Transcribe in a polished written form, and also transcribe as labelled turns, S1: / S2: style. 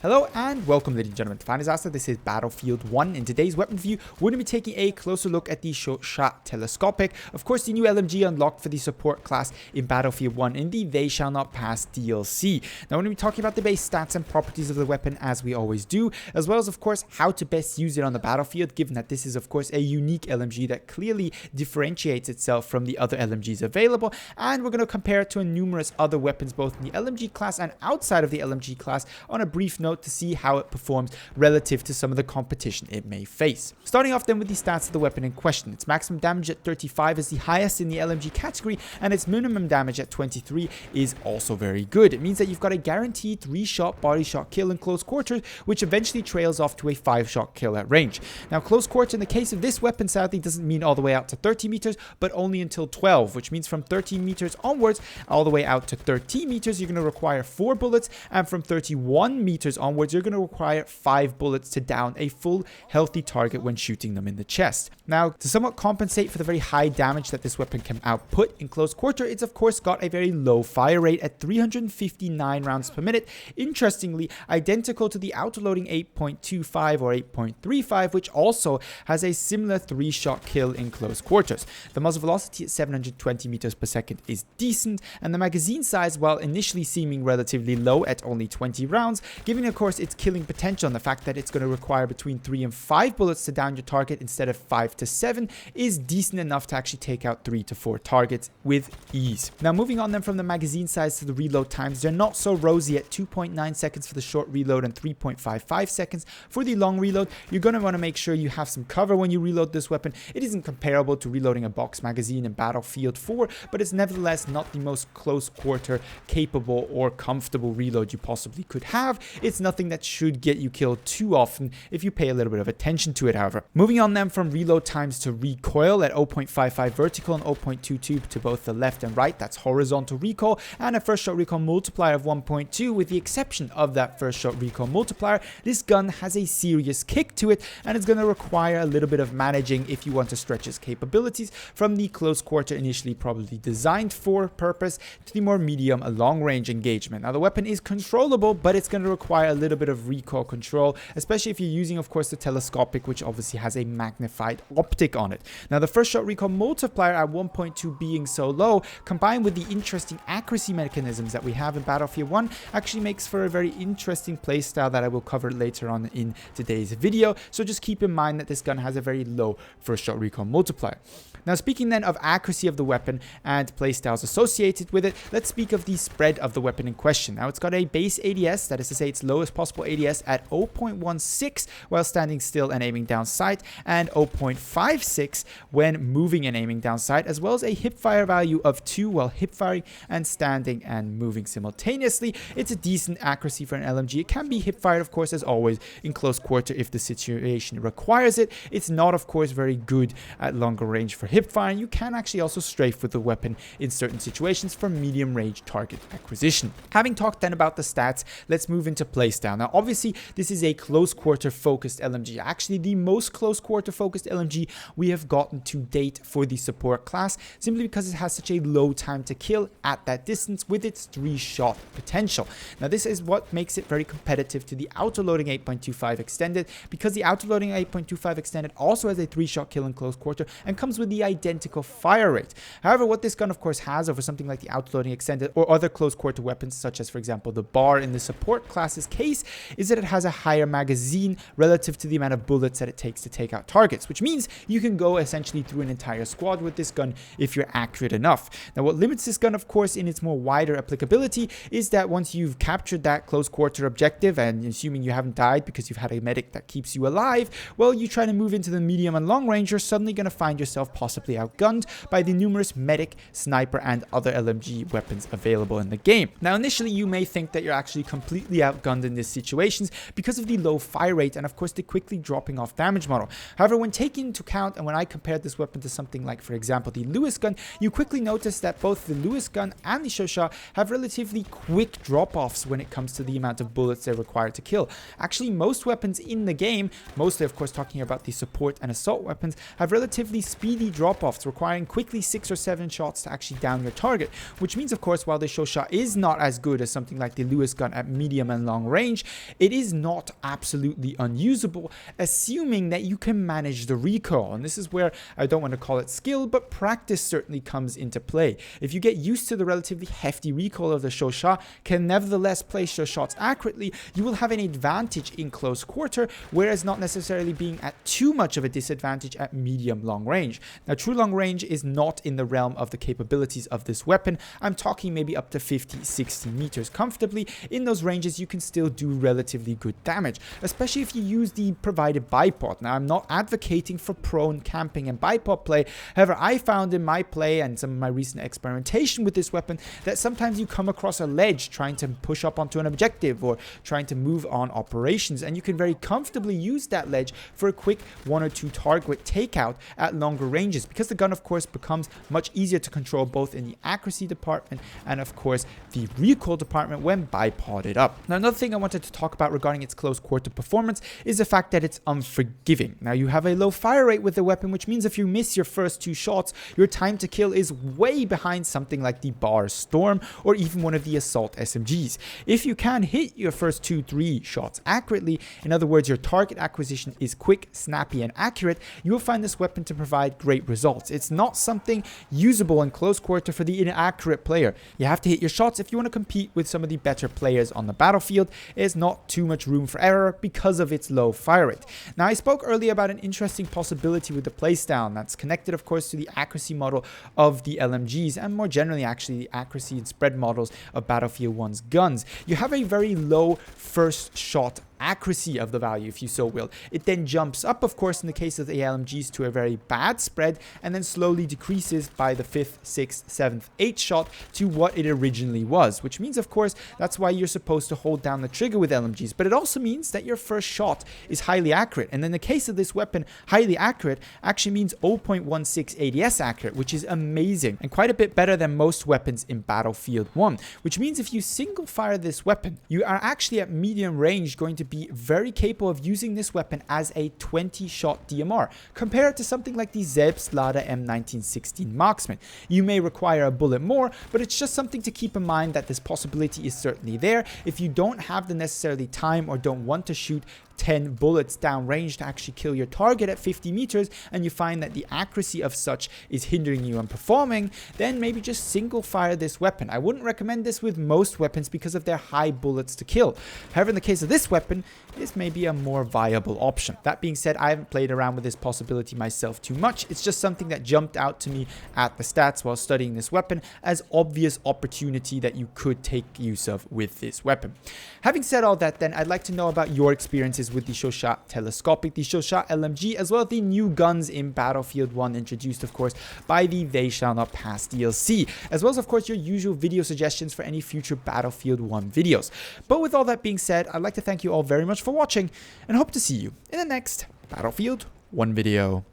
S1: Hello and welcome, ladies and gentlemen, to Disaster. This is Battlefield 1. In today's weapon review, we're going to be taking a closer look at the Chauchat Telescopic. Of course, the new LMG unlocked for the support class in Battlefield 1 in the They Shall Not Pass DLC. Now, we're going to be talking about the base stats and properties of the weapon as we always do, as well as, of course, how to best use it on the battlefield, given that this is, of course, a unique LMG that clearly differentiates itself from the other LMGs available. And we're going to compare it to numerous other weapons, both in the LMG class and outside of the LMG class, on a brief note to see how it performs relative to some of the competition it may face. Starting off then with the stats of the weapon in question. Its maximum damage at 35 is the highest in the LMG category, and its minimum damage at 23 is also very good. It means that you've got a guaranteed 3-shot body shot kill in close quarters, which eventually trails off to a 5-shot kill at range. Now, close quarter in the case of this weapon sadly doesn't mean all the way out to 30 meters, but only until 12, which means from 13 meters onwards all the way out to 13 meters you're going to require 4 bullets, and from 31 meters onwards you're going to require 5 bullets to down a full healthy target when shooting them in the chest. Now, to somewhat compensate for the very high damage that this weapon can output in close quarter, it's of course got a very low fire rate at 359 rounds per minute, interestingly identical to the autoloading 8.25 or 8.35, which also has a similar 3-shot kill in close quarters. The muzzle velocity at 720 meters per second is decent, and the magazine size, while initially seeming relatively low at only 20 rounds, giving of course its killing potential and the fact that it's going to require between 3 and 5 bullets to down your target instead of 5 to 7 is decent enough to actually take out 3 to 4 targets with ease. Now, moving on then from the magazine size to the reload times, they're not so rosy at 2.9 seconds for the short reload and 3.55 seconds for the long reload. You're going to want to make sure you have some cover when you reload this weapon. It isn't comparable to reloading a box magazine in Battlefield 4, but it's nevertheless not the most close quarter capable or comfortable reload you possibly could have. It's nothing that should get you killed too often if you pay a little bit of attention to it, however. Moving on then from reload times to recoil at 0.55 vertical and 0.22 to both the left and right, that's horizontal recoil, and a first shot recoil multiplier of 1.2. With the exception of that first shot recoil multiplier, this gun has a serious kick to it, and it's going to require a little bit of managing if you want to stretch its capabilities from the close quarter initially probably designed for purpose to the more medium and long range engagement. Now, the weapon is controllable, but it's going to require a little bit of recoil control, especially if you're using, of course, the telescopic, which obviously has a magnified optic on it. Now, the first shot recoil multiplier at 1.2 being so low, combined with the interesting accuracy mechanisms that we have in Battlefield 1, actually makes for a very interesting playstyle that I will cover later on in today's video. So just keep in mind that this gun has a very low first shot recoil multiplier. Now, speaking then of accuracy of the weapon and playstyles associated with it, let's speak of the spread of the weapon in question. Now, it's got a base ADS, that is to say its lowest possible ADS at 0.16 while standing still and aiming down sight, and 0.56 when moving and aiming down sight, as well as a hipfire value of 2 while hipfiring and standing and moving simultaneously. It's a decent accuracy for an LMG. It can be hipfired, of course, as always, in close quarter if the situation requires it. It's not, of course, very good at longer range for hipfire. You can actually also strafe with the weapon in certain situations for medium range target acquisition. Having talked then about the stats, let's move into playstyle. Now, obviously, this is a close quarter focused LMG, actually the most close quarter focused LMG we have gotten to date for the support class, simply because it has such a low time to kill at that distance with its 3-shot potential. Now, this is what makes it very competitive to the autoloading 8.25 extended, because the autoloading 8.25 extended also has a 3-shot kill in close quarter and comes with the identical fire rate. However, what this gun of course has over something like the autoloading extended or other close quarter weapons, such as for example the bar in the support class's case, is that it has a higher magazine relative to the amount of bullets that it takes to take out targets, which means you can go essentially through an entire squad with this gun if you're accurate enough. Now, what limits this gun of course in its more wider applicability is that once you've captured that close quarter objective, and assuming you haven't died because you've had a medic that keeps you alive, well, you try to move into the medium and long range, you're suddenly going to find yourself possibly outgunned by the numerous medic, sniper, and other LMG weapons available in the game. Now, initially, you may think that you're actually completely outgunned in these situations because of the low fire rate and, of course, the quickly dropping off damage model. However, when taken into account, and when I compared this weapon to something like, for example, the Lewis gun, you quickly notice that both the Lewis gun and the Chauchat have relatively quick drop-offs when it comes to the amount of bullets they're required to kill. Actually, most weapons in the game, mostly, of course, talking about the support and assault weapons, have relatively speedy drop-offs, requiring quickly 6 or 7 shots to actually down your target, which means, of course, while the Chauchat is not as good as something like the Lewis gun at medium and long range, it is not absolutely unusable, assuming that you can manage the recoil. And this is where I don't want to call it skill, but practice certainly comes into play. If you get used to the relatively hefty recoil of the Chauchat, can nevertheless place your shots accurately, you will have an advantage in close quarter, whereas not necessarily being at too much of a disadvantage at medium long range. Now, true long range is not in the realm of the capabilities of this weapon. I'm talking maybe up to 50-60 meters comfortably. In those ranges, you can still do relatively good damage, especially if you use the provided bipod. Now, I'm not advocating for prone camping and bipod play. However, I found in my play and some of my recent experimentation with this weapon that sometimes you come across a ledge trying to push up onto an objective or trying to move on operations, and you can very comfortably use that ledge for a quick 1 or 2 target takeout at longer ranges, because the gun, of course, becomes much easier to control both in the accuracy department and, of course, the recoil department when bipoded up. Now, another thing I wanted to talk about regarding its close quarter performance is the fact that it's unforgiving. Now, you have a low fire rate with the weapon, which means if you miss your first 2 shots, your time to kill is way behind something like the Bar Storm or even one of the Assault SMGs. If you can hit your first 2-3 shots accurately, in other words, your target acquisition is quick, snappy, and accurate, you will find this weapon to provide great results. It's not something usable in close quarter for the inaccurate player. You have to hit your shots if you want to compete with some of the better players on the battlefield. There's not too much room for error because of its low fire rate. Now, I spoke earlier about an interesting possibility with the placedown that's connected, of course, to the accuracy model of the LMGs and more generally, actually, the accuracy and spread models of Battlefield 1's guns. You have a very low first shot accuracy of the value, if you so will. It then jumps up, of course, in the case of the LMGs to a very bad spread, and then slowly decreases by the 5th, 6th, 7th, 8th shot to what it originally was, which means, of course, that's why you're supposed to hold down the trigger with LMGs, but it also means that your first shot is highly accurate. And in the case of this weapon, highly accurate actually means 0.16 ADS accurate, which is amazing and quite a bit better than most weapons in Battlefield 1, which means if you single fire this weapon, you are actually at medium range going to be very capable of using this weapon as a 20-shot DMR. Compare it to something like the Selbstlade M1916 Marksman. You may require a bullet more, but it's just something to keep in mind that this possibility is certainly there if you don't have the necessarily time or don't want to shoot 10 bullets downrange to actually kill your target at 50 meters, and you find that the accuracy of such is hindering you on performing, then maybe just single fire this weapon. I wouldn't recommend this with most weapons because of their high bullets to kill. However, in the case of this weapon, this may be a more viable option. That being said, I haven't played around with this possibility myself too much. It's just something that jumped out to me at the stats while studying this weapon as obvious opportunity that you could take use of with this weapon. Having said all that, then I'd like to know about your experiences with the Chauchat Telescopic, the Chauchat LMG, as well as the new guns in Battlefield 1 introduced, of course, by the They Shall Not Pass DLC, as well as, of course, your usual video suggestions for any future Battlefield 1 videos. But with all that being said, I'd like to thank you all very much for watching and hope to see you in the next Battlefield 1 video.